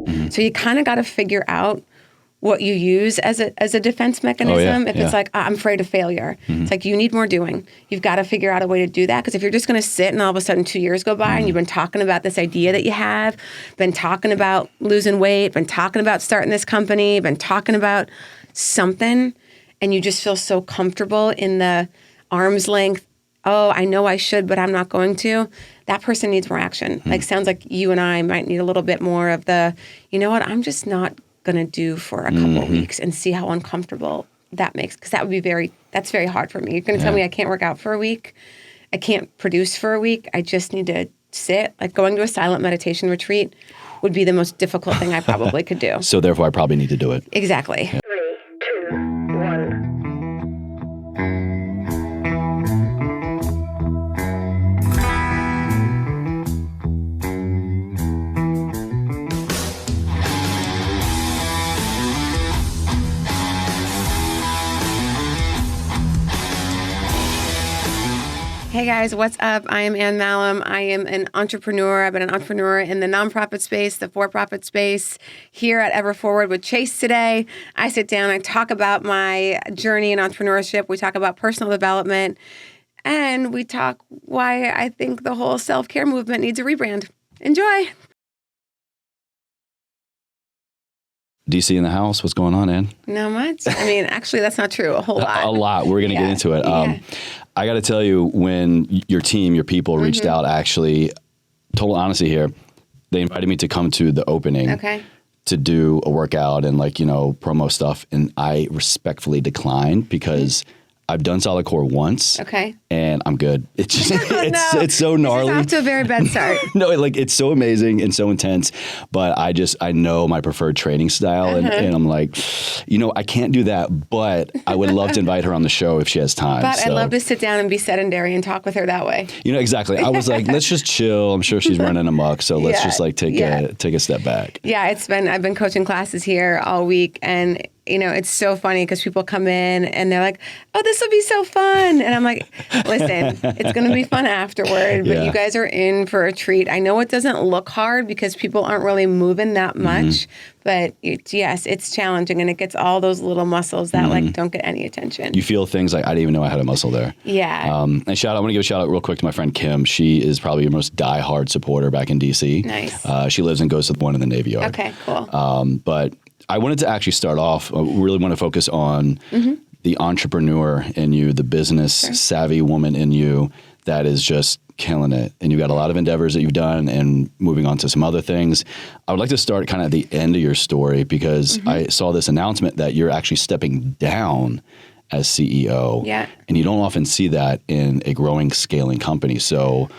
Mm-hmm. So you kind of got to figure out what you use as a defense mechanism. If it's like, I'm afraid of failure, it's like, you need more doing. You've got to figure out a way to do that. Because if you're just going to sit and all of a sudden 2 years go by and you've been talking about this idea that you have, been talking about losing weight, been talking about starting this company, been talking about something, and you just feel so comfortable in the arm's length, oh, I know I should, but I'm not going to, that person needs more action. Like, sounds like you and I might need a little bit more of the, you know what, I'm just not going to do for a couple of weeks and see how uncomfortable that makes. Because that's very hard for me. You're going to tell me I can't work out for a week. I can't produce for a week. I just need to sit. Like, going to a silent meditation retreat would be the most difficult thing I probably could do. So therefore I probably need to do it. Exactly. Three, two, one. Hey guys, what's up? I am Ann Mahlum. I am an entrepreneur. I've been an entrepreneur in the nonprofit space, the for-profit space, here at Ever Forward with Chase today. I sit down, I talk about my journey in entrepreneurship. We talk about personal development, and we talk why I think the whole self-care movement needs a rebrand. Enjoy. DC in the house. What's going on, Ann? Not much. I mean, actually, that's not true. A whole lot. A lot. We're going to get into it. I got to tell you, when your team, your people reached out, actually, total honesty here, they invited me to come to the opening to do a workout and promo stuff. And I respectfully declined because I've done SOLIDCORE once. And I'm good. It's just, it's so gnarly. It's off to a very bad start. No, it's so amazing and so intense, but I know my preferred training style and I'm like, I can't do that, but I would love to invite her on the show if she has time. But I'd love to sit down and be sedentary and talk with her that way. Exactly. I was like, let's just chill. I'm sure she's running amok. So let's just take a step back. Yeah, I've been coaching classes here all week, and it's so funny because people come in and they're like, oh, this will be so fun. And I'm like, listen, it's going to be fun afterward, but you guys are in for a treat. I know it doesn't look hard because people aren't really moving that much, but it's challenging, and it gets all those little muscles that don't get any attention. You feel things like, I didn't even know I had a muscle there. Yeah. And I want to give a shout out real quick to my friend Kim. She is probably your most diehard supporter back in DC. Nice. She lives and goes to the one in the Navy Yard. Okay, cool. But I wanted to actually start off, really want to focus on the entrepreneur in you, the business savvy woman in you that is just killing it. And you've got a lot of endeavors that you've done and moving on to some other things. I would like to start kind of at the end of your story because I saw this announcement that you're actually stepping down as CEO. Yeah. And you don't often see that in a growing, scaling company. So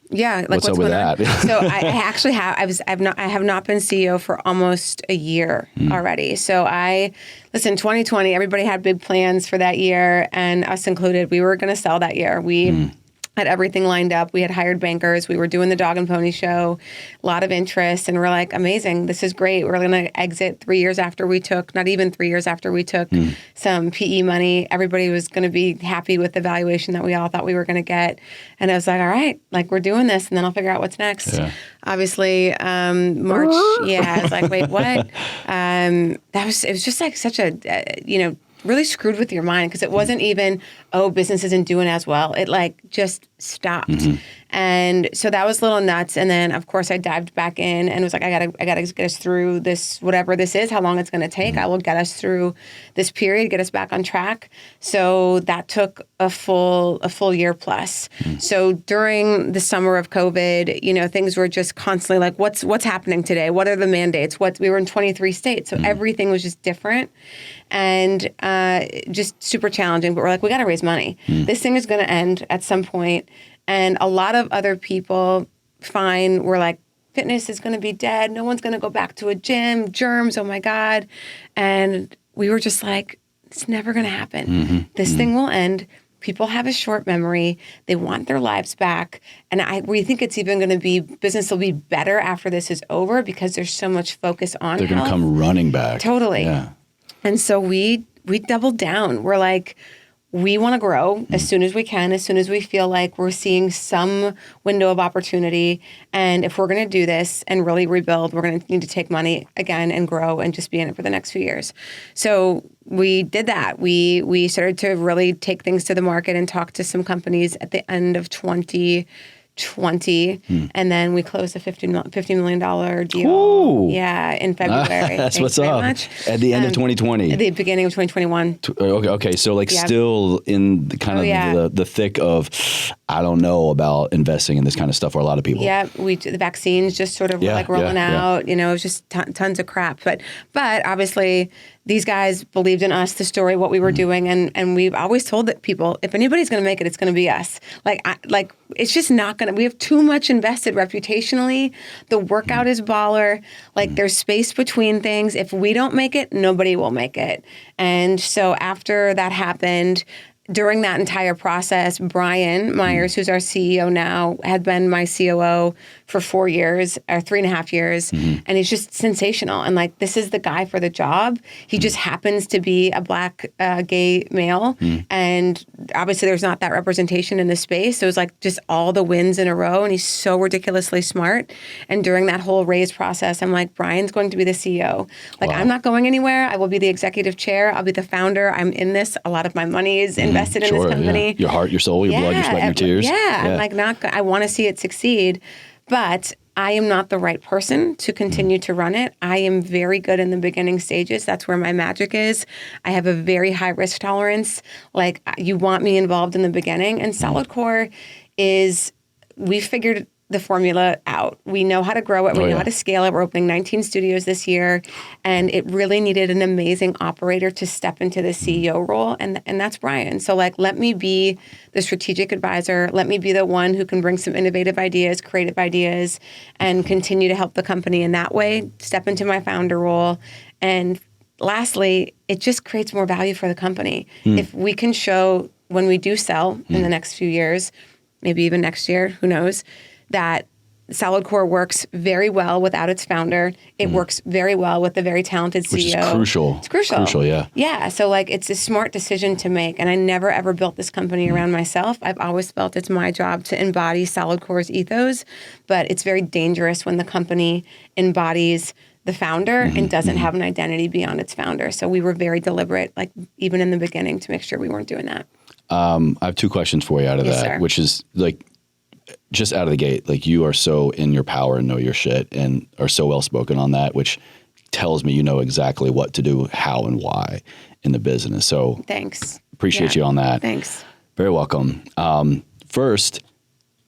yeah, what's up with that? So I actually have not been CEO for almost a year already. So 2020, everybody had big plans for that year, and us included. We were going to sell that year. We had everything lined up. We had hired bankers. We were doing the dog and pony show, a lot of interest, and we're like, amazing, this is great. We're going to exit 3 years after we took, not even 3 years after we took some PE money. Everybody was going to be happy with the valuation that we all thought we were going to get. And I was like, all right, we're doing this, and then I'll figure out what's next. Yeah. Obviously, March, I was like, wait, what? It was just like such a, really screwed with your mind, because it wasn't even, business isn't doing as well. It just stopped. And so that was a little nuts. And then of course I dived back in and was like, I gotta get us through this, whatever this is, how long it's going to take. I will get us through this period, get us back on track. So that took a full year plus. So during the summer of COVID, things were just constantly like, what's happening today? What are the mandates? We were in 23 states. So everything was just different and just super challenging. But we're like, we got to raise money. This thing is going to end at some point. And a lot of other people were like, fitness is going to be dead. No one's going to go back to a gym. Germs, oh my God. And we were just like, it's never going to happen. This thing will end. People have a short memory. They want their lives back. And we think it's even going to be, business will be better after this is over because there's so much focus on They're going to come running back. Totally. Yeah. And so we doubled down. We're like, we want to grow as soon as we can, as soon as we feel like we're seeing some window of opportunity. And if we're going to do this and really rebuild, we're going to need to take money again and grow and just be in it for the next few years. So we did that. We started to really take things to the market and talk to some companies at the end of 2020. And then we closed a $50 million deal. Ooh. Yeah, in February. That's what's up. Much. At the end of 2020. At the beginning of 2021. Okay. So like still in the kind of the thick of, I don't know about investing in this kind of stuff for a lot of people. Yeah, the vaccines just sort of were like rolling out. You know, it was just tons of crap. But obviously, these guys believed in us, the story, what we were doing, and we've always told that people, if anybody's going to make it, it's going to be us. Like it's just not going to. We have too much invested reputationally. The workout is baller. Like there's space between things. If we don't make it, nobody will make it. And so after that happened, during that entire process, Brian Myers, who's our CEO now, had been my COO for 4 years or 3.5 years. And he's just sensational. And like, this is the guy for the job. He just happens to be a Black gay male. And obviously there's not that representation in the space. So it was like just all the wins in a row. And he's so ridiculously smart. And during that whole raise process, I'm like, Brian's going to be the CEO. Like, I'm not going anywhere. I will be the executive chair. I'll be the founder. I'm in this. A lot of my money is invested in this company. Your heart, your soul, your blood, your sweat, and your tears. I'm like, I want to see it succeed. But I am not the right person to continue to run it. I am very good in the beginning stages. That's where my magic is. I have a very high risk tolerance. Like, you want me involved in the beginning. And SOLIDCORE is, we figured the formula out. We know how to grow it. We know how to scale it. We're opening 19 studios this year. And it really needed an amazing operator to step into the CEO role. And that's Brian. So like, let me be the strategic advisor. Let me be the one who can bring some innovative ideas, creative ideas, and continue to help the company in that way. Step into my founder role. And lastly, it just creates more value for the company. If we can show when we do sell in the next few years, maybe even next year, who knows, that SOLIDCORE works very well without its founder. It works very well with the very talented CEO. Which is crucial. It's crucial. Crucial, yeah. Yeah, so like it's a smart decision to make. And I never ever built this company around myself. I've always felt it's my job to embody SOLIDCORE's ethos, but it's very dangerous when the company embodies the founder and doesn't have an identity beyond its founder. So we were very deliberate, like even in the beginning, to make sure we weren't doing that. I have two questions for you out of that, sir. which is like, just out of the gate, like you are so in your power and know your shit and are so well spoken on that, which tells me you know exactly what to do, how and why in the business. So thanks. Appreciate you on that. Thanks. Very welcome. First,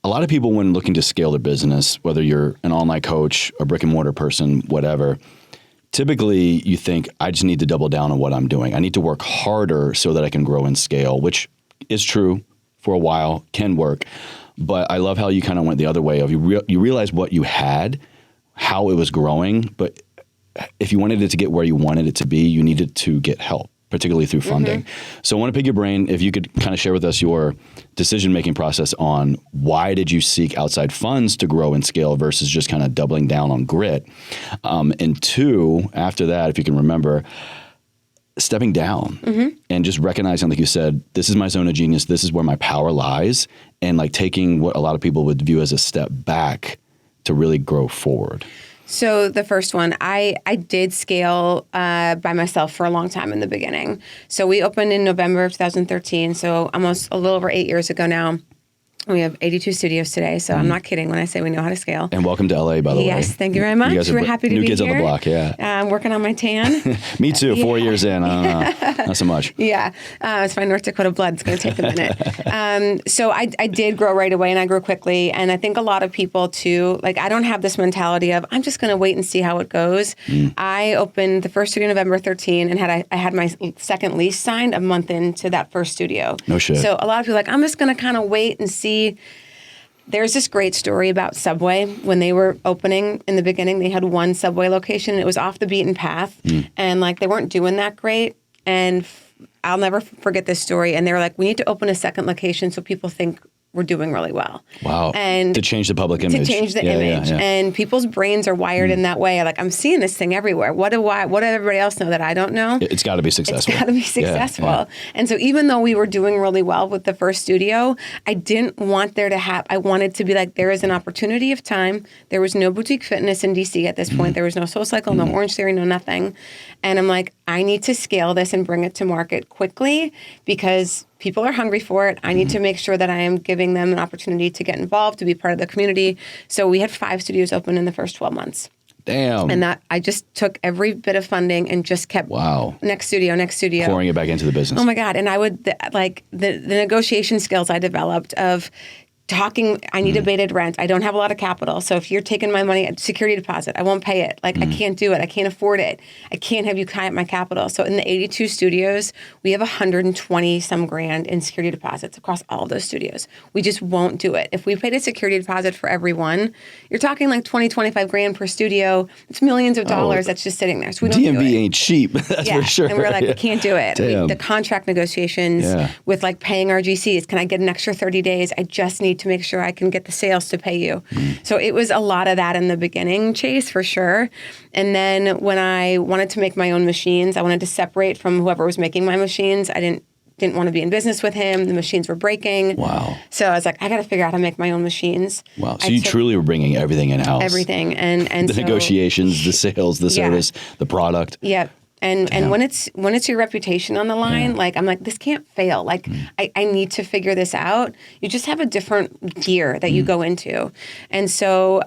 a lot of people when looking to scale their business, whether you're an online coach, a brick and mortar person, whatever, typically you think I just need to double down on what I'm doing. I need to work harder so that I can grow and scale, which is true for a while, can work. But I love how you kind of went the other way of you realize what you had, how it was growing. But if you wanted it to get where you wanted it to be, you needed to get help, particularly through funding. So I want to pick your brain. If you could kind of share with us your decision-making process on why did you seek outside funds to grow and scale versus just kind of doubling down on grit. And two, after that, if you can remember, stepping down and just recognizing, like you said, this is my zone of genius. This is where my power lies. And like taking what a lot of people would view as a step back to really grow forward. So the first one, I did scale by myself for a long time in the beginning. So we opened in November of 2013. So almost a little over 8 years ago now. We have 82 studios today, so I'm not kidding when I say we know how to scale. And welcome to LA, by the way. Yes, thank you very much. We're happy to be here. New kids on the block, yeah. I'm working on my tan. Me too, 4 years in. I don't know, not so much. Yeah, it's my North Dakota blood. It's going to take a minute. So I did grow right away, and I grew quickly. And I think a lot of people too, like I don't have this mentality of I'm just going to wait and see how it goes. I opened the first studio November 13, and I had my second lease signed a month into that first studio. No shit. So a lot of people are like, I'm just going to kind of wait and see. There's this great story about Subway. When they were opening in the beginning, they had one Subway location. And it was off the beaten path. And like they weren't doing that great. And I'll never forget this story. And they were like, we need to open a second location so people think we're doing really well. Wow. And to change the public image. To change the image. And people's brains are wired in that way. Like, I'm seeing this thing everywhere. What do everybody else know that I don't know? It's got to be successful. It's got to be successful. Yeah. And so even though we were doing really well with the first studio, I didn't want there to I wanted to be like, there is an opportunity of time. There was no boutique fitness in DC at this point. There was no SoulCycle, no Orange Theory, no nothing. And I'm like, I need to scale this and bring it to market quickly because people are hungry for it. I need to make sure that I am giving them an opportunity to get involved, to be part of the community. So we had 5 studios open in the first 12 months. Damn. And that I just took every bit of funding and just kept next studio. Pouring it back into the business. Oh my God. And I would the negotiation skills I developed of talking, I need abated rent. I don't have a lot of capital. So if you're taking my money, security deposit, I won't pay it. Like, I can't do it. I can't afford it. I can't have you tie up my capital. So in the 82 studios, we have 120 some grand in security deposits across all of those studios. We just won't do it. If we paid a security deposit for everyone, you're talking like 20, 25 grand per studio. It's millions of dollars that's just sitting there. So we don't do it. DMV ain't cheap. That's for sure. And we're like, we can't do it. The contract negotiations with like paying our GCs. Can I get an extra 30 days? I just need to make sure I can get the sales to pay you. So it was a lot of that in the beginning, Chase, for sure. And then when I wanted to make my own machines, I wanted to separate from whoever was making my machines. I didn't want to be in business with him. The machines were breaking. Wow. So I was like, I got to figure out how to make my own machines. Wow. So you truly were bringing everything in-house. Everything. And the negotiations, the sales, the service, the product. Yep. And when it's your reputation on the line, like, I'm like, this can't fail. Like, I need to figure this out. You just have a different gear that you go into. And so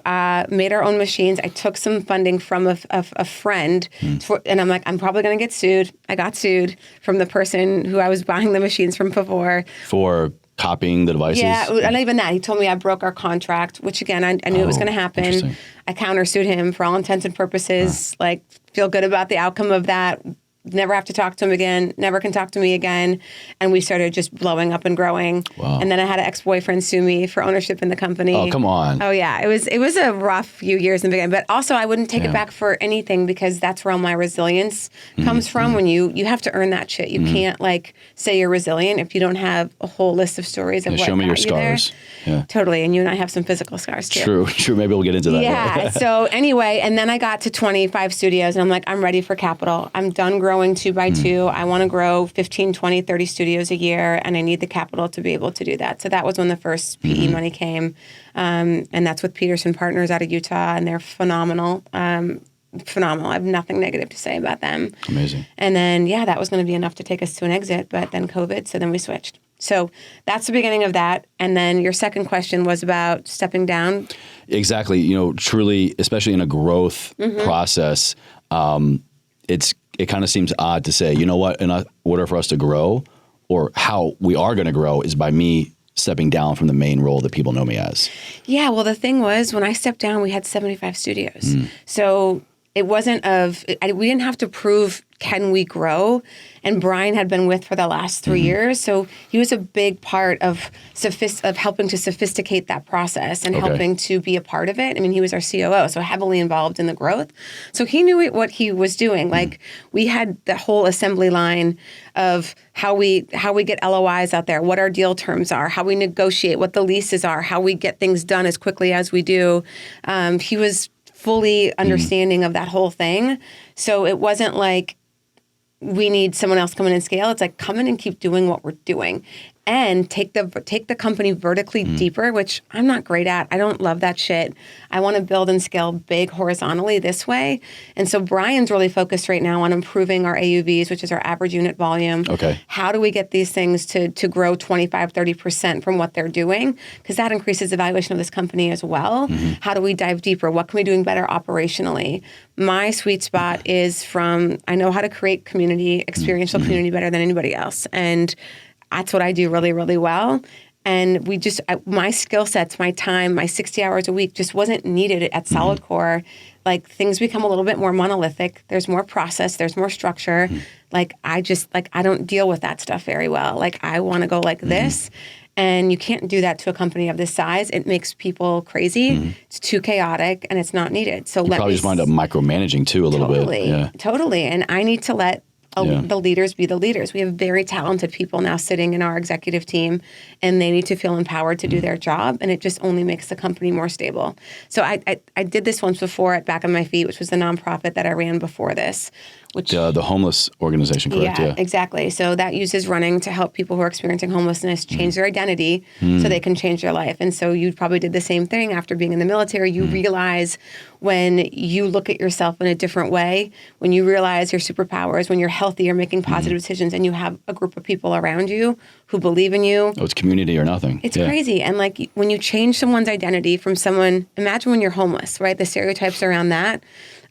made our own machines. I took some funding from a friend, and I'm like, I'm probably going to get sued. I got sued from the person who I was buying the machines from before. For copying the devices? Yeah, and even that. He told me I broke our contract, which again, I knew it was going to happen. I countersued him for all intents and purposes, like, feel good about the outcome of that. Never have to talk to him again, never can talk to me again. And we started just blowing up and growing. Wow. And then I had an ex-boyfriend sue me for ownership in the company. Oh, come on. Oh, yeah. It was a rough few years in the beginning. But also, I wouldn't take it back for anything because that's where all my resilience comes from. When you have to earn that shit. You can't, like, say you're resilient if you don't have a whole list of stories of what show me your got you there. scars. Yeah. Totally. And you and I have some physical scars, too. True. Maybe we'll get into that. Yeah. So anyway, and then I got to 25 studios, and I'm like, I'm ready for capital. I'm done growing 2 by 2. I want to grow 15, 20, 30 studios a year, and I need the capital to be able to do that. So that was when the first PE money came, and that's with Peterson Partners out of Utah, and they're phenomenal. Phenomenal. I have nothing negative to say about them. Amazing. And then, that was going to be enough to take us to an exit, but then COVID, so then we switched. So that's the beginning of that. And then your second question was about stepping down. Exactly. Truly, especially in a growth process, it kind of seems odd to say, you know what, in order for us to grow, or how we are going to grow, is by me stepping down from the main role that people know me as. Yeah, well, the thing was, when I stepped down, we had 75 studios. So it wasn't we didn't have to prove, can we grow? And Brian had been with for the last 3 years. So he was a big part of helping to sophisticate that process and helping to be a part of it. I mean, he was our COO, so heavily involved in the growth. So he knew what he was doing. Like, we had the whole assembly line of how we get LOIs out there, what our deal terms are, how we negotiate, what the leases are, how we get things done as quickly as we do. He was fully understanding of that whole thing. So it wasn't like, we need someone else come in and scale. It's like, come in and keep doing what we're doing, and take the company vertically deeper, which I'm not great at. I don't love that shit. I want to build and scale big horizontally this way. And so Brian's really focused right now on improving our AUVs, which is our average unit volume. Okay. How do we get these things to grow 25, 30% from what they're doing? Because that increases the valuation of this company as well. How do we dive deeper? What can we do better operationally? My sweet spot is I know how to create community, experiential community better than anybody else. And that's what I do really, really well. And my skill sets, my time, my 60 hours a week just wasn't needed at SOLIDCORE. Like, things become a little bit more monolithic. There's more process. There's more structure. Like, I don't deal with that stuff very well. Like, I want to go like this. And you can't do that to a company of this size. It makes people crazy. It's too chaotic, and it's not needed. So you probably just wind up micromanaging too a little bit. Yeah. Totally. And I need to let the leaders be the leaders. We have very talented people now sitting in our executive team, and they need to feel empowered to do their job, and it just only makes the company more stable. So I did this once before at Back on My Feet, which was the nonprofit that I ran before this. Which, the homeless organization, correct? Yeah, exactly. So that uses running to help people who are experiencing homelessness change their identity so they can change their life. And so you probably did the same thing after being in the military. You realize when you look at yourself in a different way, when you realize your superpowers, when you're healthy, you're making positive decisions, and you have a group of people around you who believe in you. Oh, it's community or nothing. It's crazy. And like when you change someone's identity from someone, imagine when you're homeless, right? The stereotypes around that.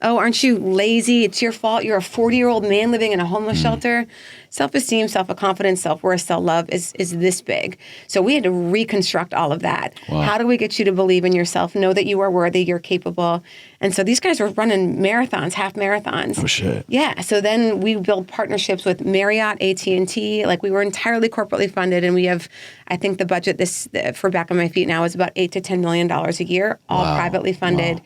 Oh, aren't you lazy? It's your fault. You're a 40-year-old man living in a homeless shelter. Self-esteem, self-confidence, self-worth, self-love is this big. So we had to reconstruct all of that. Wow. How do we get you to believe in yourself, know that you are worthy, you're capable? And so these guys were running marathons, half marathons. Oh, shit. Yeah. So then we built partnerships with Marriott, AT&T. Like we were entirely corporately funded, and we have, I think the budget for Back on My Feet now is about $8 to $10 million a year, all privately funded. Wow.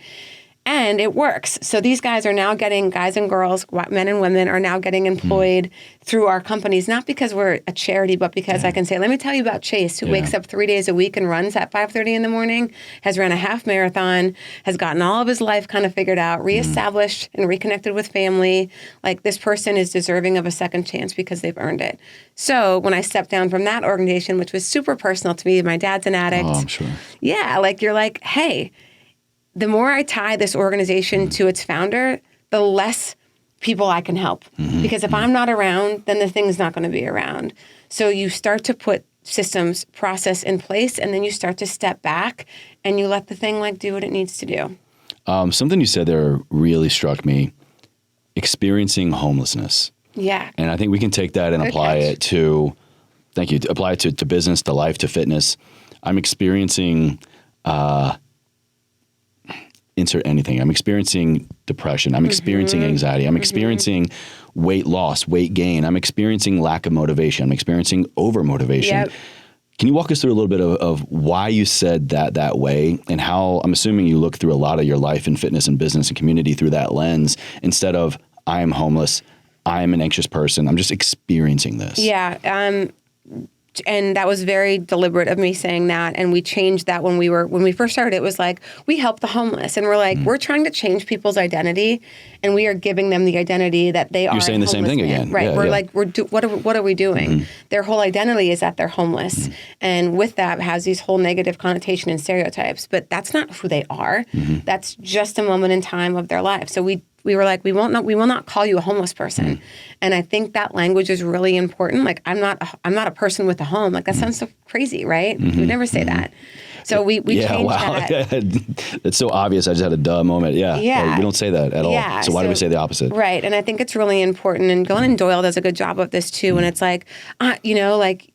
And it works. So these guys are now getting, guys and girls, men and women are now getting employed through our companies, not because we're a charity, but because I can say, let me tell you about Chase, who wakes up 3 days a week and runs at 5:30 in the morning, has ran a half marathon, has gotten all of his life kind of figured out, reestablished and reconnected with family. Like this person is deserving of a second chance because they've earned it. So when I stepped down from that organization, which was super personal to me, my dad's an addict. Oh, I'm sure. Yeah, like you're like, hey, the more I tie this organization to its founder, the less people I can help. Because if I'm not around, then the thing's not going to be around. So you start to put systems, process in place, and then you start to step back and you let the thing like do what it needs to do. Something you said there really struck me, experiencing homelessness. Yeah. And I think we can take that and apply it to, apply it to business, to life, to fitness. I'm experiencing... insert anything. I'm experiencing depression. I'm experiencing anxiety. I'm experiencing weight loss, weight gain. I'm experiencing lack of motivation. I'm experiencing over motivation. Yep. Can you walk us through a little bit of why you said that way, and how, I'm assuming you look through a lot of your life in fitness and business and community through that lens, instead of I am homeless, I am an anxious person, I'm just experiencing this. Yeah. And that was very deliberate of me saying that. And we changed that when we first started. It was like, we help the homeless. And we're like, we're trying to change people's identity, and we are giving them the identity that they are. You're saying the same thing again. Right. Yeah, we're like, what are we doing? Their whole identity is that they're homeless. And with that has these whole negative connotation and stereotypes. But that's not who they are. That's just a moment in time of their life. So we were like, we will not call you a homeless person. And I think that language is really important. Like, I'm not a person with a home. Like, that sounds so crazy, right? We would never say that. So we changed that. It's so obvious. I just had a duh moment. Yeah. Yeah. We don't say that at all. So why do we say the opposite? Right. And I think it's really important. And Glennon Doyle does a good job of this too. And it's like, like,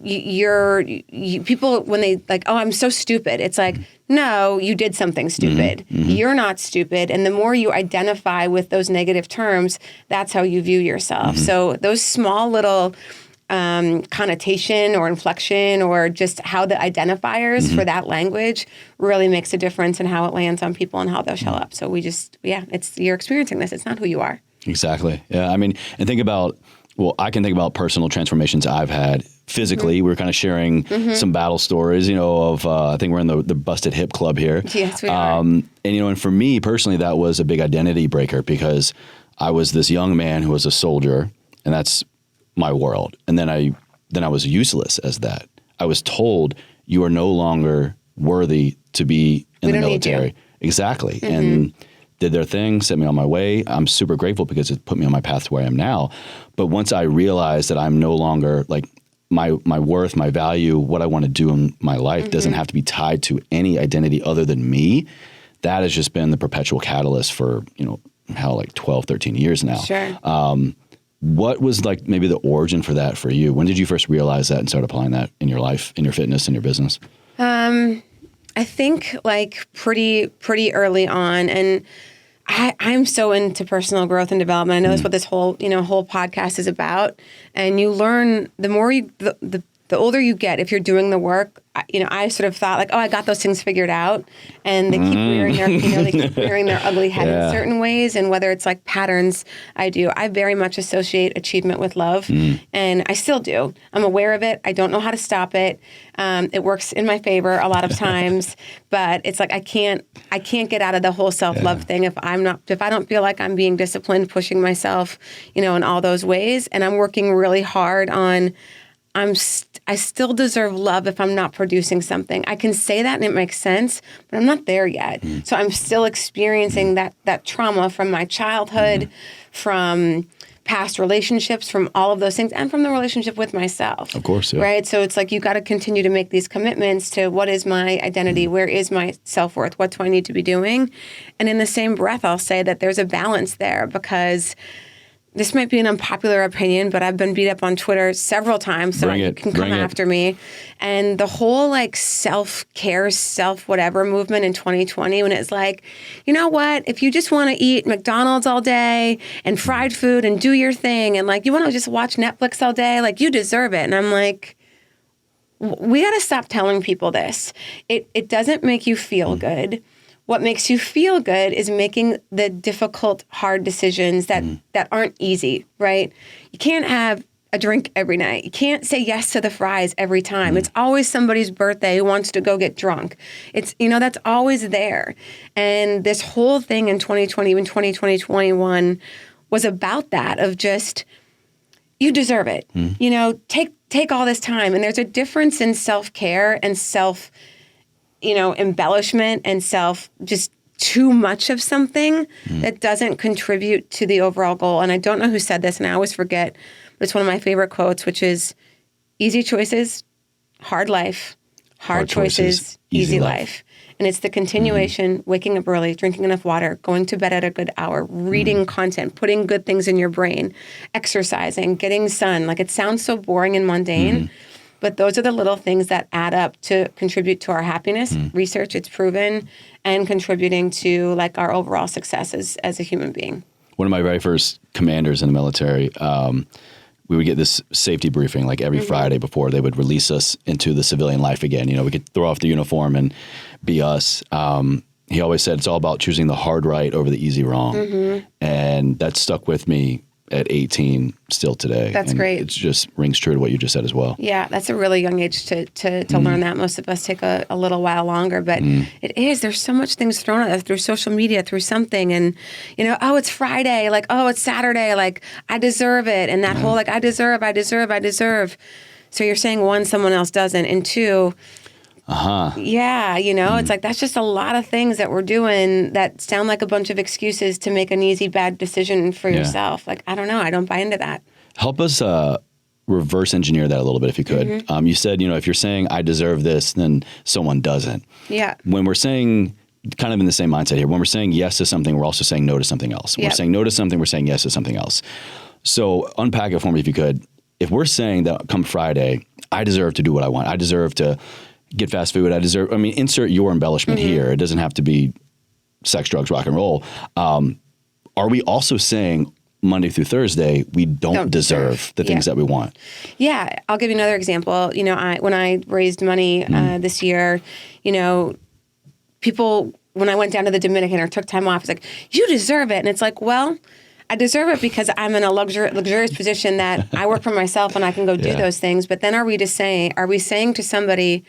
people, when they like, oh, I'm so stupid. It's like, no, you did something stupid. You're not stupid. And the more you identify with those negative terms, that's how you view yourself. So those small little connotation or inflection, or just how the identifiers for that language really makes a difference in how it lands on people and how they'll show up. So you're experiencing this. It's not who you are. Exactly. Yeah. I mean, and I can think about personal transformations I've had physically. We were kind of sharing some battle stories, of, I think we're in the Busted Hip Club here. Yes, we are. And for me personally, that was a big identity breaker, because I was this young man who was a soldier, and that's my world. And then I was useless as that. I was told, you are no longer worthy to be in the military. Exactly. And did their thing, set me on my way. I'm super grateful because it put me on my path to where I am now. But once I realized that I'm no longer, like, my worth, my value, what I want to do in my life doesn't have to be tied to any identity other than me, that has just been the perpetual catalyst for, 12, 13 years now. Sure. What was like maybe the origin for that for you? When did you first realize that and start applying that in your life, in your fitness, in your business? I think like pretty early on. And I'm so into personal growth and development. I know that's what this whole podcast is about. And you learn, the the older you get, if you're doing the work, I sort of thought like, oh, I got those things figured out, and they keep rearing their, they keep rearing their ugly head in certain ways. And whether it's like patterns, I very much associate achievement with love, and I still do. I'm aware of it. I don't know how to stop it. It works in my favor a lot of times, but it's like I can't get out of the whole self-love thing if I don't feel like I'm being disciplined, pushing myself, in all those ways, and I'm working really hard on. I still deserve love if I'm not producing something. I can say that and it makes sense, but I'm not there yet. So I'm still experiencing that trauma from my childhood, from past relationships, from all of those things, and from the relationship with myself. Of course, yeah. Right? So it's like you got to continue to make these commitments to what is my identity, where is my self-worth, what do I need to be doing? And in the same breath, I'll say that there's a balance there, because this might be an unpopular opinion, but I've been beat up on Twitter several times, so you can come after me. And the whole like self-care, self-whatever movement in 2020, when it's like, you know what? If you just want to eat McDonald's all day and fried food and do your thing, and like you want to just watch Netflix all day, like you deserve it. And I'm like, we got to stop telling people this. It doesn't make you feel good. What makes you feel good is making the difficult, hard decisions that aren't easy, right? You can't have a drink every night. You can't say yes to the fries every time. It's always somebody's birthday who wants to go get drunk. It's, that's always there. And this whole thing in 2020, even 2020, 2021 was about that, of just, you deserve it. Take all this time. And there's a difference in self-care and embellishment and just too much of something that doesn't contribute to the overall goal. And I don't know who said this, and I always forget, but it's one of my favorite quotes, which is easy choices, hard life, hard choices, easy life. And it's the continuation, waking up early, drinking enough water, going to bed at a good hour, reading content, putting good things in your brain, exercising, getting sun. Like, it sounds so boring and mundane, but those are the little things that add up to contribute to our happiness. Research, it's proven, and contributing to like our overall success as a human being. One of my very first commanders in the military, we would get this safety briefing like every Friday before they would release us into the civilian life again. We could throw off the uniform and be us. He always said it's all about choosing the hard right over the easy wrong. And that stuck with me at 18 still today. That's great. It just rings true to what you just said as well. Yeah, that's a really young age to learn that. Most of us take a little while longer, but it is. There's so much things thrown at us through social media, through something, and oh, it's Friday, like, oh, it's Saturday, like, I deserve it, and that whole like, I deserve. So you're saying, one, someone else doesn't, and two, it's like that's just a lot of things that we're doing that sound like a bunch of excuses to make an easy bad decision for yourself. Like, I don't know. I don't buy into that. Help us reverse engineer that a little bit if you could. You said, if you're saying I deserve this, then someone doesn't. Yeah. When we're saying, kind of in the same mindset here, when we're saying yes to something, we're also saying no to something else. We're saying no to something, we're saying yes to something else. So unpack it for me if you could. If we're saying that come Friday, I deserve to do what I want. I deserve to get fast food. Insert your embellishment here. It doesn't have to be sex, drugs, rock and roll. Are we also saying Monday through Thursday, we don't deserve the things that we want? Yeah. I'll give you another example. When I raised money this year, people, when I went down to the Dominican or took time off, it's like, you deserve it. And it's like, well, I deserve it because I'm in a luxurious position that I work for myself and I can go do those things. But then are we saying to somebody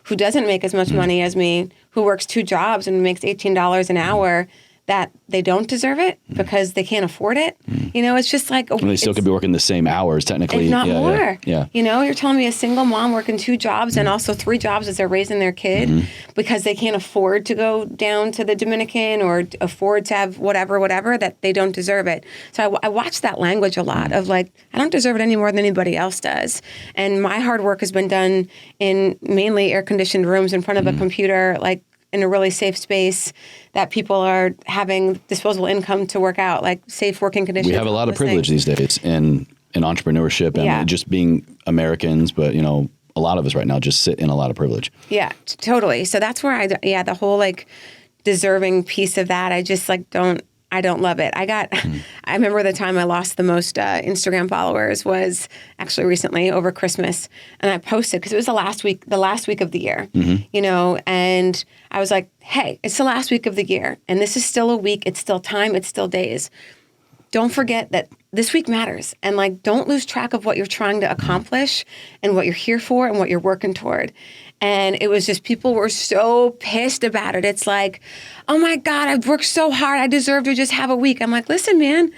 who doesn't make as much money as me, who works 2 jobs and makes $18 an hour, that they don't deserve it because they can't afford it? It's just like... they still could be working the same hours, technically. If not more. Yeah. You're telling me a single mom working 2 jobs and also 3 jobs as they're raising their kid because they can't afford to go down to the Dominican or afford to have whatever, that they don't deserve it. So I watch that language a lot of like, I don't deserve it any more than anybody else does. And my hard work has been done in mainly air-conditioned rooms in front of a computer, like in a really safe space that people are having disposable income to work out, like safe working conditions. We have a lot of privilege these days in entrepreneurship and just being Americans, but a lot of us right now just sit in a lot of privilege. Yeah, totally. So that's where the whole like deserving piece of that, I just like don't I don't love it. I remember the time I lost the most Instagram followers was actually recently over Christmas. And I posted, because it was the last week of the year, and I was like, hey, it's the last week of the year. And this is still a week. It's still time. It's still days. Don't forget that this week matters. And like, don't lose track of what you're trying to accomplish and what you're here for and what you're working toward. And it was just, people were so pissed about it. It's like, oh my God, I've worked so hard. I deserve to just have a week. I'm like, listen, man,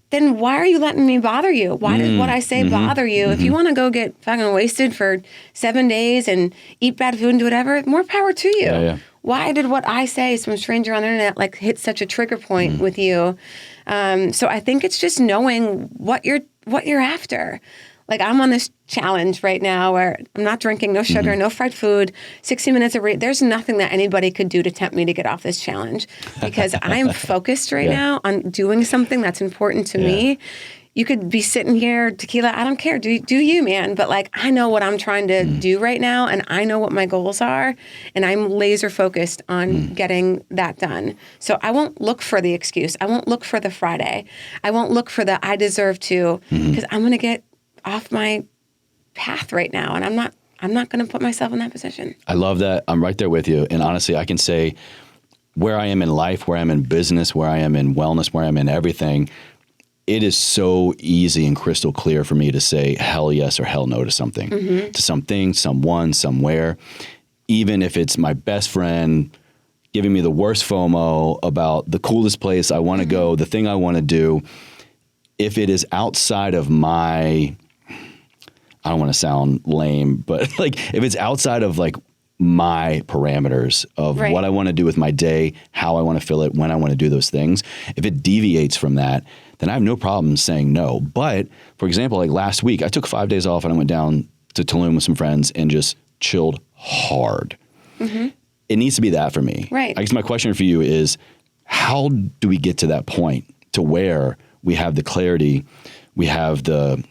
then why are you letting me bother you? Why did what I say bother you? If you want to go get fucking wasted for 7 days and eat bad food and do whatever, more power to you. Yeah. Why did what I say, some stranger on the internet, like hit such a trigger point with you? So I think it's just knowing what you're after. Like, I'm on this challenge right now where I'm not drinking, no sugar, no fried food, 60 minutes of there's nothing that anybody could do to tempt me to get off this challenge, because I'm focused right now on doing something that's important to me. You could be sitting here, tequila, I don't care. Do you, man? But like, I know what I'm trying to do right now, and I know what my goals are, and I'm laser focused on getting that done. So I won't look for the excuse. I won't look for the Friday. I won't look for the I deserve to, because I'm going to get off my path right now, and I'm not going to put myself in that position. I love that. I'm right there with you. And honestly, I can say where I am in life, where I'm in business, where I am in wellness, where I'm in everything, it is so easy and crystal clear for me to say hell yes or hell no to something, to something, someone, somewhere, even if it's my best friend giving me the worst FOMO about the coolest place I want to go, the thing I want to do. If it is outside of my, I don't want to sound lame, but like if it's outside of like my parameters of what I want to do with my day, how I want to fill it, when I want to do those things, if it deviates from that, then I have no problem saying no. But for example, like last week, I took 5 days off and I went down to Tulum with some friends and just chilled hard. It needs to be that for me. Right. I guess my question for you is, how do we get to that point to where we have the clarity, we have the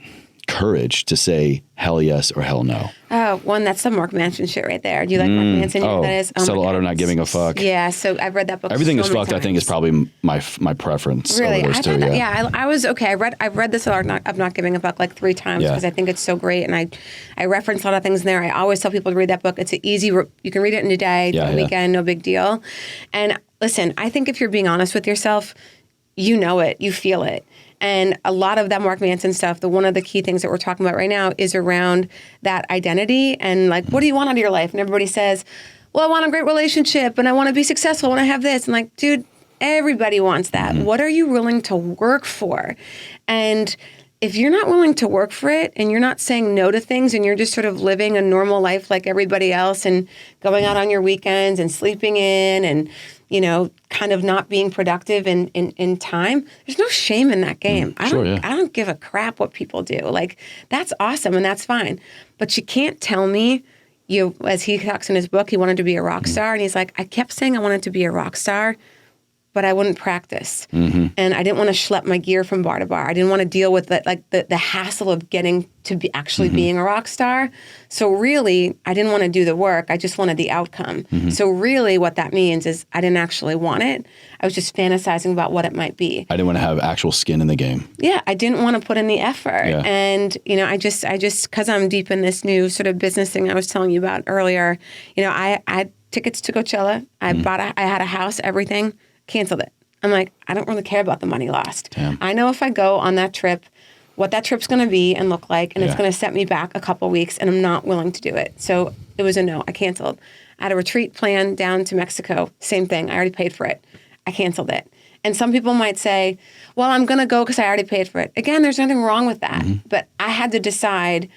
courage to say hell yes or hell no? Oh, one, that's some Mark Manson shit right there. Do you like Mark Manson? You know what that is? Subtle Art of Not Giving a Fuck. Yeah, so I've read that book. Everything so is many fucked, times. I think, is probably my preference. Really, over those two, I was okay. I've read this Art of Not Giving a Fuck like 3 times because I think it's so great, and I reference a lot of things in there. I always tell people to read that book. It's an easy. You can read it in a day, a weekend, no big deal. And listen, I think if you're being honest with yourself, you know it, you feel it. And a lot of that Mark Manson stuff, one of the key things that we're talking about right now is around that identity and like, what do you want out of your life? And everybody says, well, I want a great relationship and I want to be successful when I have this. And like, dude, everybody wants that. What are you willing to work for? And if you're not willing to work for it and you're not saying no to things and you're just sort of living a normal life like everybody else and going out on your weekends and sleeping in and, kind of not being productive in time, there's no shame in that game. I don't give a crap what people do. Like, that's awesome and that's fine. But you can't tell me, as he talks in his book, he wanted to be a rock star. And he's like, I kept saying I wanted to be a rock star, but I wouldn't practice. And I didn't want to schlep my gear from bar to bar. I didn't want to deal with the hassle of getting to be actually being a rock star. So really, I didn't want to do the work. I just wanted the outcome. So really what that means is I didn't actually want it. I was just fantasizing about what it might be. I didn't want to have actual skin in the game. Yeah, I didn't want to put in the effort. Yeah. And, I just, because I'm deep in this new sort of business thing I was telling you about earlier, I had tickets to Coachella. I had a house, everything. Canceled it. I'm like, I don't really care about the money lost. Damn. I know if I go on that trip, what that trip's going to be and look like, and it's going to set me back a couple weeks, and I'm not willing to do it. So it was a no. I canceled. I had a retreat planned down to Mexico. Same thing. I already paid for it. I canceled it. And some people might say, well, I'm going to go because I already paid for it. Again, there's nothing wrong with that. But I had to decide,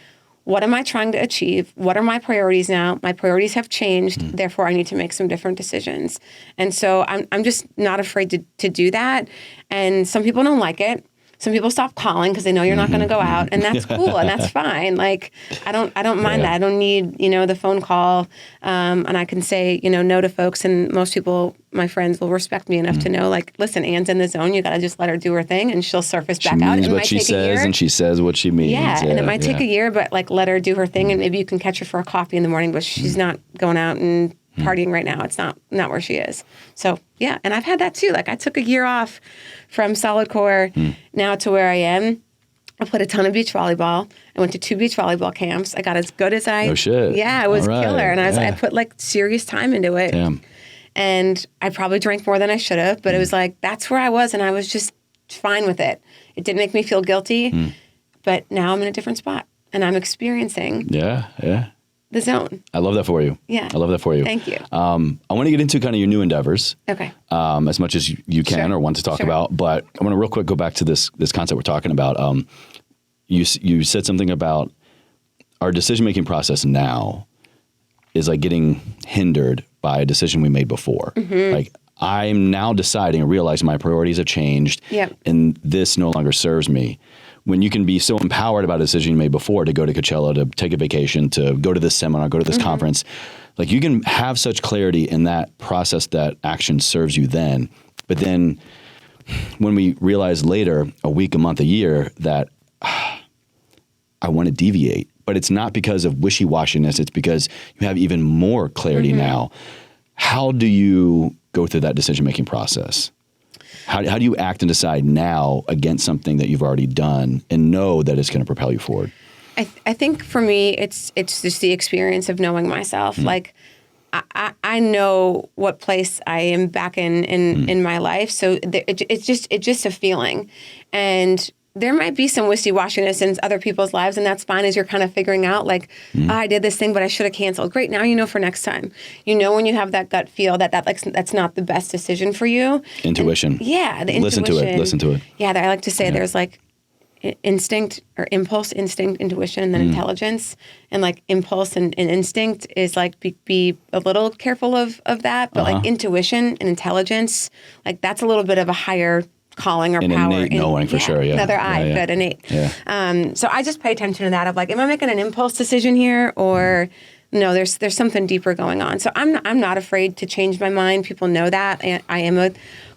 what am I trying to achieve? What are my priorities now? My priorities have changed. Therefore, I need to make some different decisions. And so I'm just not afraid to do that. And some people don't like it. Some people stop calling because they know you're not going to go out, and that's cool and that's fine. Like, I don't mind that. I don't need the phone call, and I can say no to folks. And most people, my friends, will respect me enough to know, like, listen, Anne's in the zone. You got to just let her do her thing, and she'll surface back out. It might take a year, and she says what she means. Yeah, and it might take a year, but like, let her do her thing, and maybe you can catch her for a coffee in the morning. But she's not going out and partying right now. It's not where she is. So yeah, and I've had that too. Like I took a year off from SOLIDCORE now to where I am. I played a ton of beach volleyball. I went to 2 beach volleyball camps. I got as good as I. Oh shit! Yeah, it was All right. killer, and I put like serious time into it. Damn. And I probably drank more than I should have, but it was like that's where I was, and I was just fine with it. It didn't make me feel guilty, but now I'm in a different spot, and I'm experiencing the zone. I love that for you. Yeah. I love that for you. Thank you. I want to get into kind of your new endeavors. Okay. As much as you can Sure. or want to talk Sure. about, but I want to real quick go back to this concept we're talking about. You said something about our decision-making process now is like getting hindered by a decision we made before. Like I'm now deciding and realizing my priorities have changed and this no longer serves me. When you can be so empowered about a decision you made before to go to Coachella, to take a vacation, to go to this seminar, go to this conference, like you can have such clarity in that process that action serves you then. But then when we realize later, a week, a month, a year, that I want to deviate, but it's not because of wishy-washiness. It's because you have even more clarity now. How do you go through that decision-making process? How do you act and decide now against something that you've already done and know that it's going to propel you forward? I think for me, it's just the experience of knowing myself. Like I know what place I am back in my life. So it's just a feeling. And there might be some wishy-washiness in other people's lives, and that's fine as you're kind of figuring out, like, I did this thing, but I should have canceled. Great, now you know for next time. You know when you have that gut feel that's not the best decision for you. Intuition. And, yeah, the intuition. Listen to it. Yeah, I like to say there's like instinct or impulse, instinct, intuition, and then intelligence. And like impulse and instinct is like be a little careful of that, but like intuition and intelligence, like that's a little bit of a higher calling or an power. Innate knowing for sure, yeah. Another eye, good, innate. Yeah. So I just pay attention to that of like, am I making an impulse decision here or no, there's something deeper going on. So I'm not afraid to change my mind. People know that. I am a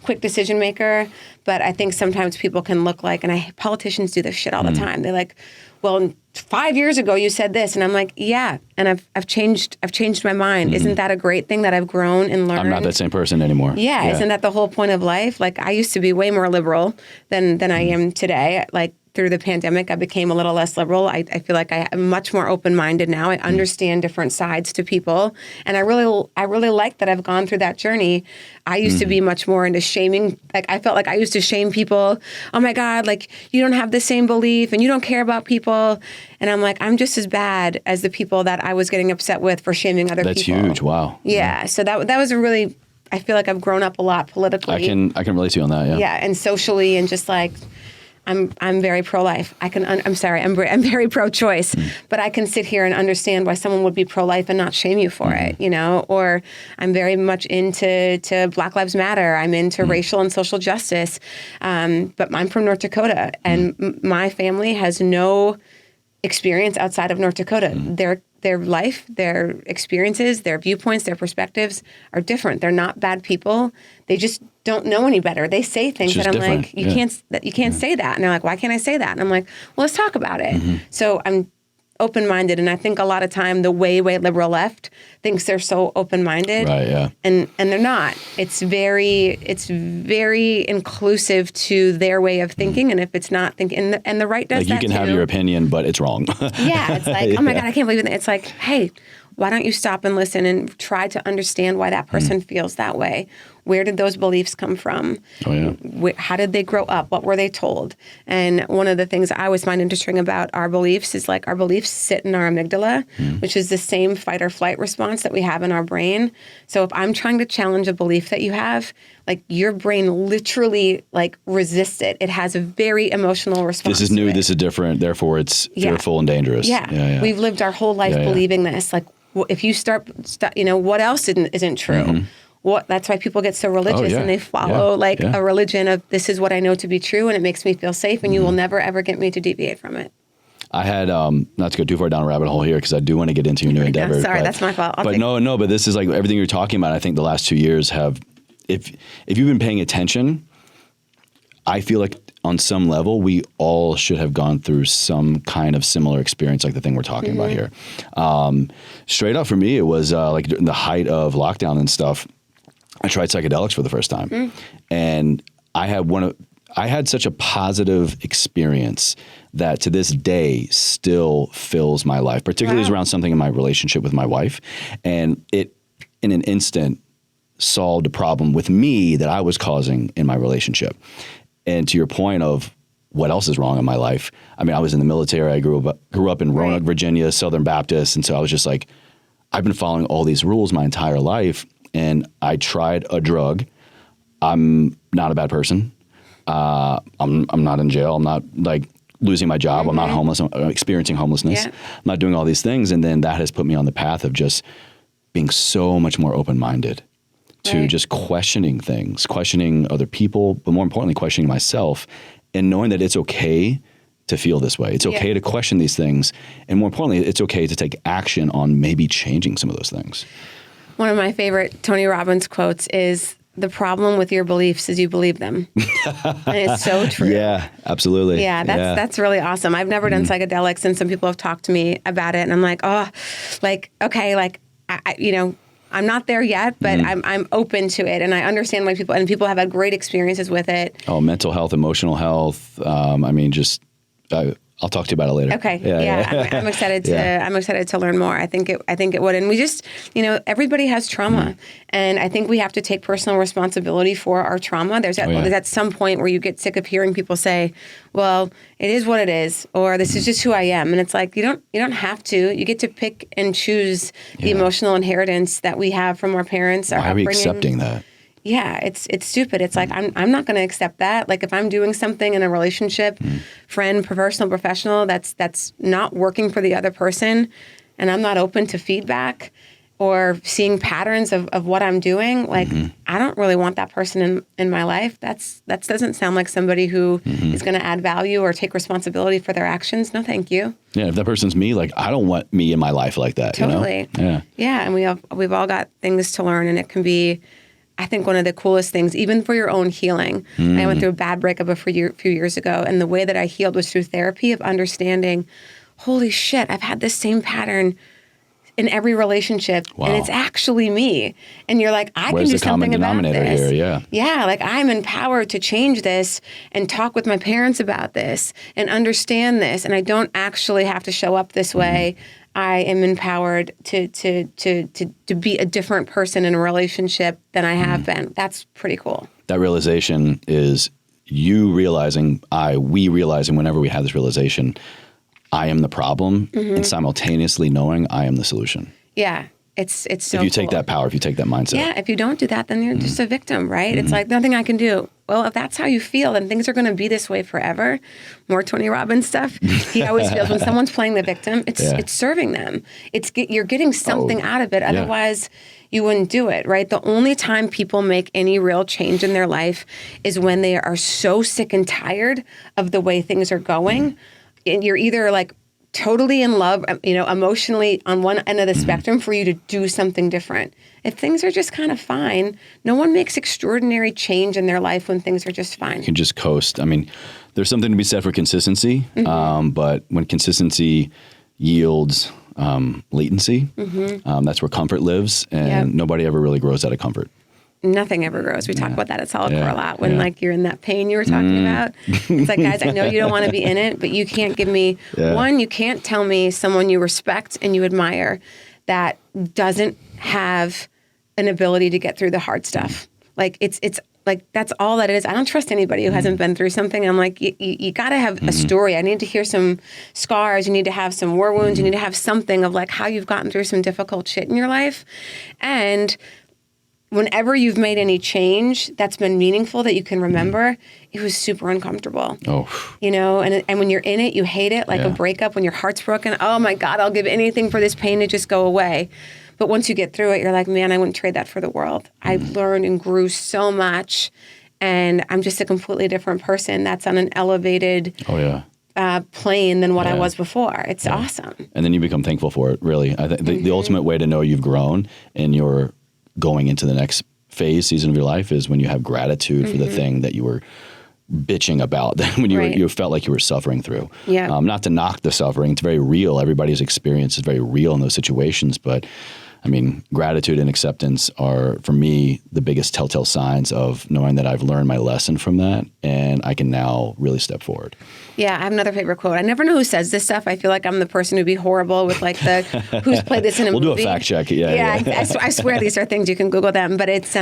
quick decision maker, but I think sometimes people can look like, and politicians do this shit all the time. They're like, well, 5 years ago you said this, and I'm like, yeah, and I've changed my mind. Isn't that a great thing that I've grown and learned? I'm not that same person anymore. Yeah, isn't that the whole point of life? Like I used to be way more liberal than I am today. Like through the pandemic, I became a little less liberal. I feel like I'm much more open-minded now. I understand different sides to people, and I really like that I've gone through that journey. I used to be much more into shaming. Like I felt like I used to shame people. Oh my God, like you don't have the same belief and you don't care about people. And I'm like, I'm just as bad as the people that I was getting upset with for shaming other people. That's huge. Wow. Yeah. So that was a really. I feel like I've grown up a lot politically. I can relate to you on that. Yeah. Yeah, and socially, and just like. I'm very pro-life. I'm very pro-choice, but I can sit here and understand why someone would be pro-life and not shame you for it, you know? Or I'm very much into Black Lives Matter. I'm into racial and social justice. But I'm from North Dakota, and my family has no experience outside of North Dakota. Their life, their experiences, their viewpoints, their perspectives are different. They're not bad people. They just don't know any better. They say things that I'm different. like, you can't say that. And they're like, why can't I say that? And I'm like, well, let's talk about it. So I'm open-minded, and I think a lot of time the way liberal left thinks they're so open-minded, right? Yeah, and they're not. It's very inclusive to their way of thinking, and if it's not thinking, and the right does like that you can too. have your opinion, but it's wrong. Yeah, it's like, oh my God, I can't believe it. It's like, hey, why don't you stop and listen and try to understand why that person feels that way? Where did those beliefs come from? Oh, yeah. How did they grow up? What were they told? And one of the things I always find interesting about our beliefs is like our beliefs sit in our amygdala, which is the same fight or flight response that we have in our brain. So if I'm trying to challenge a belief that you have, like your brain literally like resists it. It has a very emotional response. This is new. to it. This is different. Therefore, it's fearful and dangerous. Yeah. We've lived our whole life believing this. Like if you start, what else isn't true? That's why people get so religious and they follow a religion of this is what I know to be true and it makes me feel safe and you will never ever get me to deviate from it. I had, not to go too far down a rabbit hole here because I do want to get into your new endeavor. Sorry, that's my fault. But this is like everything you're talking about. I think the last 2 years have, if you've been paying attention, I feel like on some level, we all should have gone through some kind of similar experience like the thing we're talking about here. Straight up for me, it was like in the height of lockdown and stuff, I tried psychedelics for the first time. And I had such a positive experience that to this day still fills my life, particularly around something in my relationship with my wife. And it, in an instant, solved a problem with me that I was causing in my relationship. And to your point of what else is wrong in my life, I mean, I was in the military. I grew up in Roanoke, Virginia, Southern Baptist. And so I was just like, I've been following all these rules my entire life. And I tried a drug. I'm not a bad person. I'm not in jail. I'm not like losing my job. I'm not homeless. I'm experiencing homelessness. I'm not doing all these things. And then that has put me on the path of just being so much more open-minded to just questioning things, questioning other people, but more importantly, questioning myself and knowing that it's okay to feel this way. It's okay to question these things. And more importantly, it's okay to take action on maybe changing some of those things. One of my favorite Tony Robbins quotes is, the problem with your beliefs is you believe them. And it's so true. Yeah, absolutely. Yeah, that's really awesome. I've never done psychedelics, and some people have talked to me about it, and I'm like, oh, like, okay, like, I'm not there yet, but I'm open to it, and I understand why people have had great experiences with it. Oh, mental health, emotional health. I mean, just I'll talk to you about it later. Okay. Yeah. I'm excited to I'm excited to learn more. I think it would. And we just, everybody has trauma. And I think we have to take personal responsibility for our trauma. There's at some point where you get sick of hearing people say, well, it is what it is, or this is just who I am. And it's like, you don't have to. You get to pick and choose the emotional inheritance that we have from our parents, our upbringing. Why are we accepting that? Yeah, it's stupid. It's like, I'm not going to accept that. Like, if I'm doing something in a relationship, friend, personal, professional, that's not working for the other person, and I'm not open to feedback or seeing patterns of what I'm doing, like, I don't really want that person in my life. That doesn't sound like somebody who is going to add value or take responsibility for their actions. No, thank you. Yeah, if that person's me, like, I don't want me in my life like that. Totally. Yeah, and we've all got things to learn, and it can be, I think, one of the coolest things, even for your own healing. I went through a bad breakup a few years ago, and the way that I healed was through therapy of understanding, holy shit, I've had this same pattern in every relationship, and it's actually me. And you're like, I can do something about this. Here? Yeah, like, I'm empowered to change this and talk with my parents about this and understand this, and I don't actually have to show up this way. I am empowered to be a different person in a relationship than I have been. That's pretty cool. That realization is you realizing, we realizing whenever we have this realization, I am the problem, and simultaneously knowing I am the solution. Yeah. It's so If you take that power, if you take that mindset. Yeah, if you don't do that, then you're just a victim, right? It's like, nothing I can do. Well, if that's how you feel, then things are going to be this way forever. More Tony Robbins stuff. He always feels when someone's playing the victim, it's serving them. You're getting something out of it. Otherwise, you wouldn't do it, right? The only time people make any real change in their life is when they are so sick and tired of the way things are going. And you're either like totally in love, emotionally on one end of the spectrum for you to do something different. If things are just kind of fine, no one makes extraordinary change in their life when things are just fine. You can just coast. I mean, there's something to be said for consistency, but when consistency yields latency, that's where comfort lives, and nobody ever really grows out of comfort. Nothing ever grows. We talk about that at SOLIDCORE a lot. When like you're in that pain you were talking about, it's like, guys, I know you don't want to be in it, but you can't give me one. You can't tell me someone you respect and you admire that doesn't have an ability to get through the hard stuff. Like it's like, that's all that it is. I don't trust anybody who hasn't been through something. I'm like, you got to have a story. I need to hear some scars. You need to have some war wounds. You need to have something of like how you've gotten through some difficult shit in your life. And whenever you've made any change that's been meaningful that you can remember, it was super uncomfortable. And when you're in it, you hate it, like a breakup, when your heart's broken. Oh my God, I'll give anything for this pain to just go away. But once you get through it, you're like, man, I wouldn't trade that for the world. I learned and grew so much, and I'm just a completely different person that's on an elevated plane than what I was before. It's awesome. And then you become thankful for it, really. I think the ultimate way to know you've grown and you're going into the next season of your life is when you have gratitude for the thing that you were bitching about than when Right. you felt like you were suffering through. Yeah. Not to knock the suffering. It's very real. Everybody's experience is very real in those situations. But I mean, gratitude and acceptance are, for me, the biggest telltale signs of knowing that I've learned my lesson from that and I can now really step forward. Yeah, I have another favorite quote. I never know who says this stuff. I feel like I'm the person who'd be horrible with like the who's played this in a We'll movie. do a fact check. Yeah. Yeah. I swear these are things you can Google them, but it's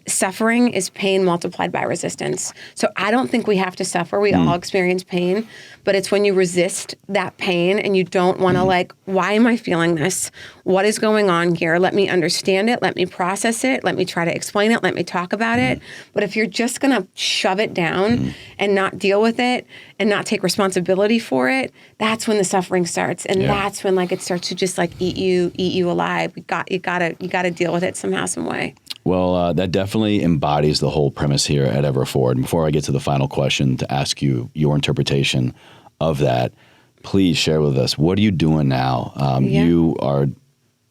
suffering is pain multiplied by resistance. So I don't think we have to suffer. We all experience pain, but it's when you resist that pain and you don't want to like, why am I feeling this? What is going on here? Let me understand it. Let me process it. Let me try to explain it. Let me talk about it. But if you're just going to shove it down and not deal with it and not take responsibility for it, that's when the suffering starts. And that's when like it starts to just like eat you alive. You gotta deal with it somehow, some way. Well, that definitely embodies the whole premise here at Ever Forward. And before I get to the final question to ask you your interpretation of that, please share with us, what are you doing now? You are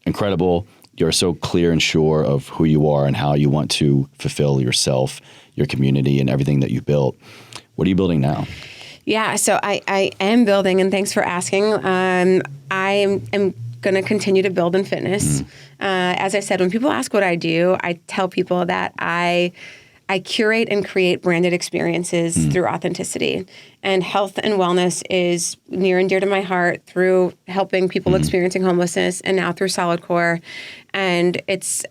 incredible. You're so clear and sure of who you are and how you want to fulfill yourself, your community, and everything that you built. What are you building now? Yeah, so I am building, and thanks for asking. I am going to continue to build in fitness. As I said, when people ask what I do, I tell people that I curate and create branded experiences through authenticity. And health and wellness is near and dear to my heart through helping people experiencing homelessness and now through SOLIDCORE. And it's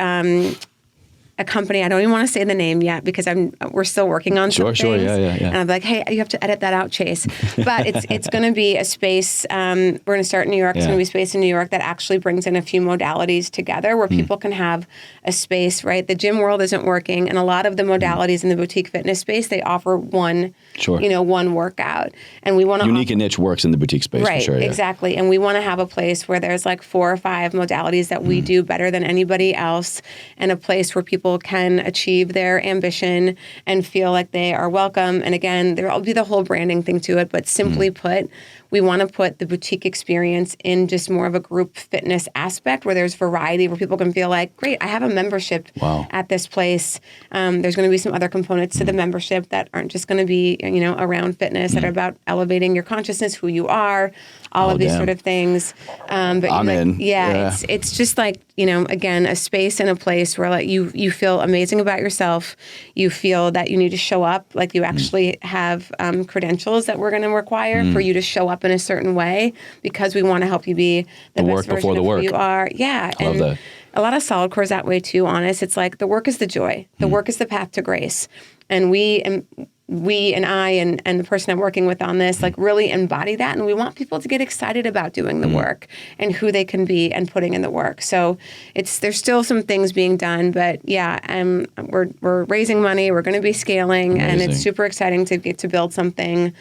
a company, I don't even want to say the name yet because we're still working on some things. Yeah. And I'm like, hey, you have to edit that out, Chase. But it's going to be a space, we're going to start in New York. It's going to be a space in New York that actually brings in a few modalities together where people can have a space, right? The gym world isn't working. And a lot of the modalities in the boutique fitness space, they offer one workout. And we want to Unique and niche works in the boutique space, right, for sure. Yeah. Exactly. And we want to have a place where there's like 4 or 5 modalities that we do better than anybody else, and a place where people can achieve their ambition and feel like they are welcome. And again, there'll be the whole branding thing to it, but simply put, we want to put the boutique experience in just more of a group fitness aspect where there's variety, where people can feel like, great, I have a membership at this place. There's going to be some other components to the membership that aren't just going to be, around fitness, that are about elevating your consciousness, who you are, all of these sort of things. But I'm in. It's just like, again, a space and a place where like you feel amazing about yourself. You feel that you need to show up, like you actually have credentials that we're going to require for you to show up in a certain way because we want to help you be the best work version before the of work. who you are. Yeah. I love that. A lot of SOLIDCORE is that way too, honest. It's like the work is the joy. The work is the path to grace. And we and I and the person I'm working with on this, like really embody that. And we want people to get excited about doing the work and who they can be and putting in the work. So there's still some things being done, but we're raising money. We're going to be scaling. Amazing. And it's super exciting to get to build something,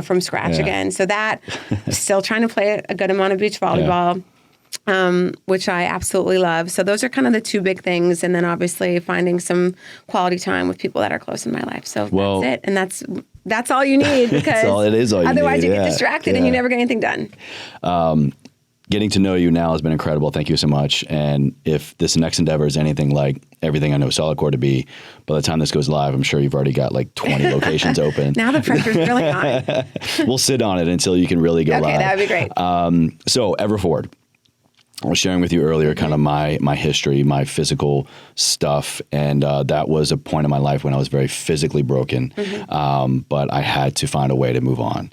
from scratch again. So that still trying to play a good amount of beach volleyball. Which I absolutely love. So those are kind of the 2 big things. And then obviously finding some quality time with people that are close in my life. So that's it. And that's all you need because otherwise you get distracted and you never get anything done. Getting to know you now has been incredible. Thank you so much. And if this next endeavor is anything like everything I know SOLIDCORE to be, by the time this goes live, I'm sure you've already got like 20 locations open. Now the pressure's really on. We'll sit on it until you can really go live. Okay, that would be great. So Ever Forward. I was sharing with you earlier kind of my history, my physical stuff, and that was a point in my life when I was very physically broken, but I had to find a way to move on.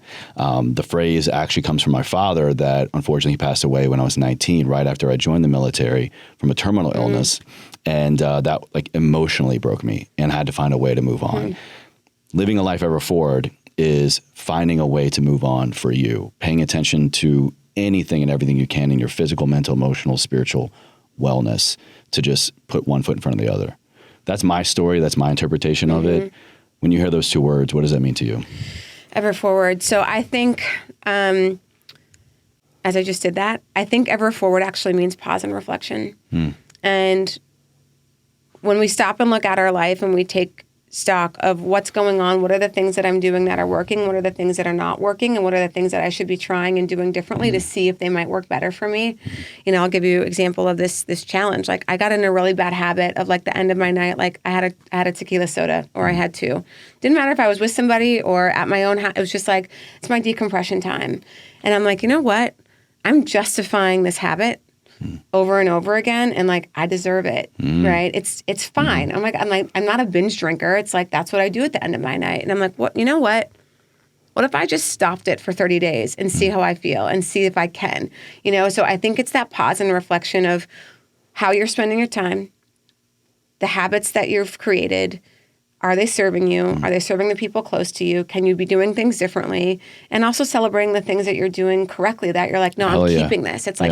The phrase actually comes from my father that unfortunately he passed away when I was 19, right after I joined the military from a terminal illness, and that like emotionally broke me and I had to find a way to move on. Living a life ever forward is finding a way to move on for you, paying attention to anything and everything you can in your physical, mental, emotional, spiritual wellness to just put one foot in front of the other. That's my story. That's my interpretation of it. When you hear those 2 words, what does that mean to you? Ever forward. So I think, as I just did that, I think ever forward actually means pause and reflection. And when we stop and look at our life and we take stock of what's going on, what are the things that I'm doing that are working, what are the things that are not working, and what are the things that I should be trying and doing differently to see if they might work better for me. You know, I'll give you an example of this challenge. Like, I got in a really bad habit of, like, the end of my night, like, I had a tequila soda, or I had two. Didn't matter if I was with somebody or at my own house. It was just like, it's my decompression time. And I'm like, you know what? I'm justifying this habit over and over again, and, like, I deserve it, right? It's fine. I'm not a binge drinker. It's like, that's what I do at the end of my night. And I'm like, what? You know what? What if I just stopped it for 30 days and see how I feel and see if I can? You know, so I think it's that pause and reflection of how you're spending your time, the habits that you've created. Are they serving you? Are they serving the people close to you? Can you be doing things differently? And also celebrating the things that you're doing correctly, that you're like, no, I'm keeping this. It's like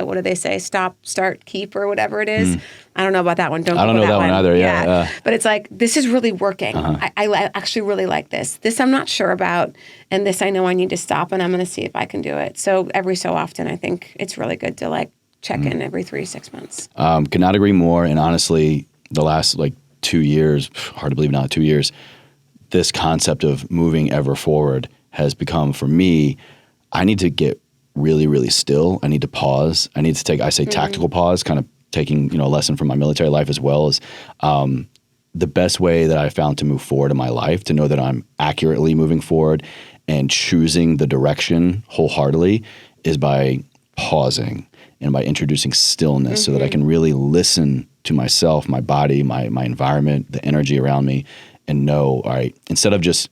what do they say? Stop, start, keep, or whatever it is. I don't know about that one. I don't know that one either. Yeah. But it's like, this is really working. I actually really like this. This I'm not sure about. And this I know I need to stop, and I'm going to see if I can do it. So every so often, I think it's really good to, like, check in every 3 to 6 months. Could not agree more. And honestly, the last, like, 2 years, hard to believe now, 2 years, this concept of moving ever forward has become, for me, I need to get really, really still. I need to pause. I need to take, I say tactical pause, kind of taking, a lesson from my military life as well, as the best way that I found to move forward in my life, to know that I'm accurately moving forward and choosing the direction wholeheartedly, is by pausing and by introducing stillness so that I can really listen to myself, my body, my environment, the energy around me, and know, all right, instead of just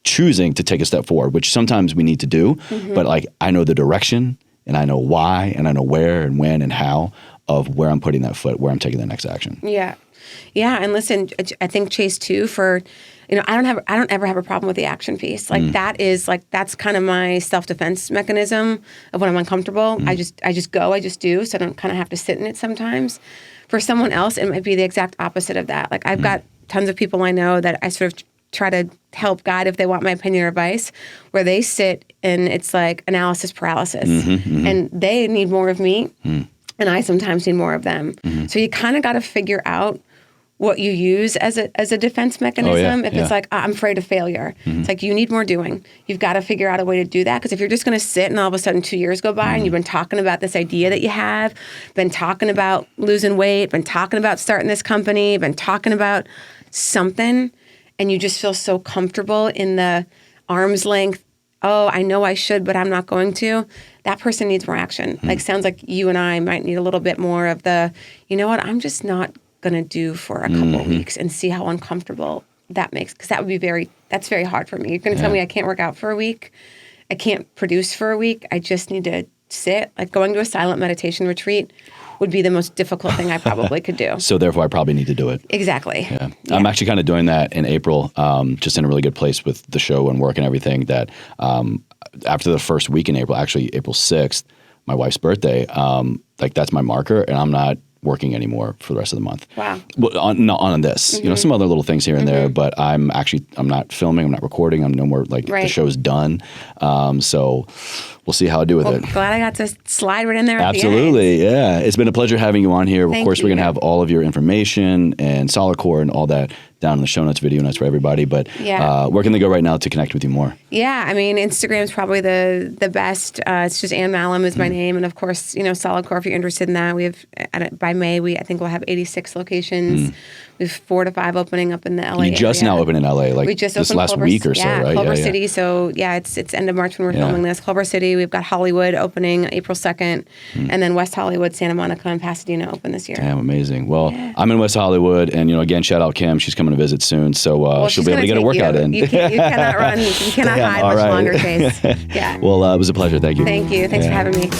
choosing to take a step forward, which sometimes we need to do, but, like, I know the direction, and I know why, and I know where and when and how of where I'm putting that foot, where I'm taking the next action. Yeah. Yeah. And listen, I think, Chase, too, for, I don't ever have a problem with the action piece. Like, that is, like, that's kind of my self-defense mechanism of when I'm uncomfortable. I just go, I just do. So I don't kind of have to sit in it sometimes. For someone else, it might be the exact opposite of that. Like, I've got tons of people I know that I sort of try to help guide if they want my opinion or advice, where they sit and it's like analysis paralysis, and they need more of me, and I sometimes need more of them. So you kind of got to figure out what you use as a defense mechanism. It's like, I'm afraid of failure. It's like, you need more doing. You've got to figure out a way to do that. Because if you're just going to sit and all of a sudden 2 years go by and you've been talking about this idea that you have, been talking about losing weight, been talking about starting this company, been talking about something, and you just feel so comfortable in the arm's length, oh, I know I should, but I'm not going to, that person needs more action. Like, sounds like you and I might need a little bit more of the, you know what, I'm just not going to do for a couple of weeks and see how uncomfortable that makes. Because that's very hard for me. You're going to tell me I can't work out for a week. I can't produce for a week. I just need to sit. Like, going to a silent meditation retreat would be the most difficult thing I probably could do. So therefore, I probably need to do it. Exactly. Yeah. I'm actually kind of doing that in April, just in a really good place with the show and work and everything, that after the first week in April, actually April 6th, my wife's birthday, like, that's my marker, and I'm not working anymore for the rest of the month. Wow. Well, on this, some other little things here and there, but I'm not filming, I'm not recording, I'm no more, like, the show's done. So we'll see how I do with it. Glad I got to slide right in there. Absolutely. Yeah. It's been a pleasure having you on here. Of course, we're going to have all of your information and SOLIDCORE and all that down in the show notes, video notes for everybody. But where can they go right now to connect with you more? Yeah, I mean, Instagram is probably the best. It's just Ann Mahlum is my name, and of course, SOLIDCORE if you're interested in that. We have by May, I think we'll have 86 locations. We have 4 to 5 opening up in the LA. You just now opened in LA, like, we just this opened last week or so, right? Culver City. So it's end of March when we're filming this. Culver City. We've got Hollywood opening April 2nd, and then West Hollywood, Santa Monica, and Pasadena open this year. Damn, amazing. Well, I'm in West Hollywood, and again, shout out Kim. She's coming to visit soon, so she'll be able to get a workout in. You cannot run. You cannot hide much longer, Chase. Yeah. Well, it was a pleasure. Thank you. Thank you. Thanks for having me.